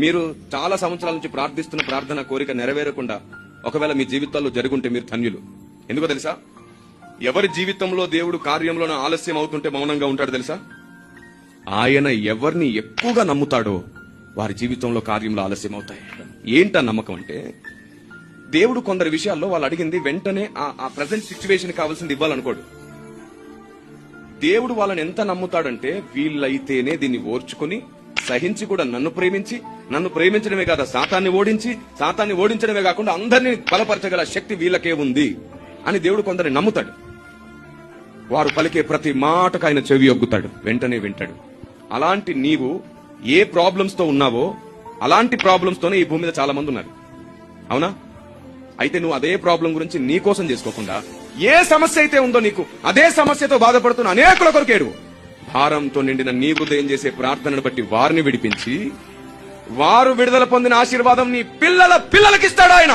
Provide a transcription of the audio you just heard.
మీరు చాలా సంవత్సరాల నుంచి ప్రార్థిస్తున్న ప్రార్థన కోరిక నెరవేరకుండా ఒకవేళ మీ జీవితాల్లో జరుగుంటే మీరు ధన్యులు. ఎందుకో తెలుసా? ఎవరి జీవితంలో దేవుడు కార్యంలో ఆలస్యం అవుతుంటే మౌనంగా ఉంటాడు తెలుసా? ఆయన ఎవరిని ఎక్కువగా నమ్ముతాడో వారి జీవితంలో కార్యంలో ఆలస్యం అవుతాయి. ఏంటా నమ్మకం అంటే, దేవుడు కొందరి విషయాల్లో వాళ్ళు అడిగింది వెంటనే ఆ ప్రజెంట్ సిచ్యువేషన్ కావాల్సింది ఇవ్వాలనుకోడు. దేవుడు వాళ్ళని ఎంత నమ్ముతాడంటే, వీళ్ళైతేనే దీన్ని ఓర్చుకుని సహించి కూడా నన్ను ప్రేమించడమే కాదు, సాతాన్ని ఓడించడమే కాకుండా అందరినీ బలపరచగల శక్తి వీళ్ళకే ఉంది అని దేవుడు కొందరిని నమ్ముతాడు. వారు పలికే ప్రతి మాటకు ఆయన చెవి ఒగ్గుతాడు, వెంటనే వింటాడు. అలాంటి నీవు ఏ ప్రాబ్లమ్స్ తో ఉన్నావో అలాంటి ప్రాబ్లమ్స్ తోనే ఈ భూమి మీద చాలా మంది ఉన్నారు. అవునా? అయితే నువ్వు అదే ప్రాబ్లం గురించి నీ కోసం చేసుకోకుండా, ఏ సమస్య అయితే ఉందో నీకు అదే సమస్యతో బాధపడుతున్న అనేకుల కొరకేడు భారంతో నిండిన నీ హృదయం చేసే ప్రార్థనను బట్టి వారిని విడిపించి వారు విడుదల పొందిన ఆశీర్వాదం నీ పిల్లలకిస్తాడు ఆయన.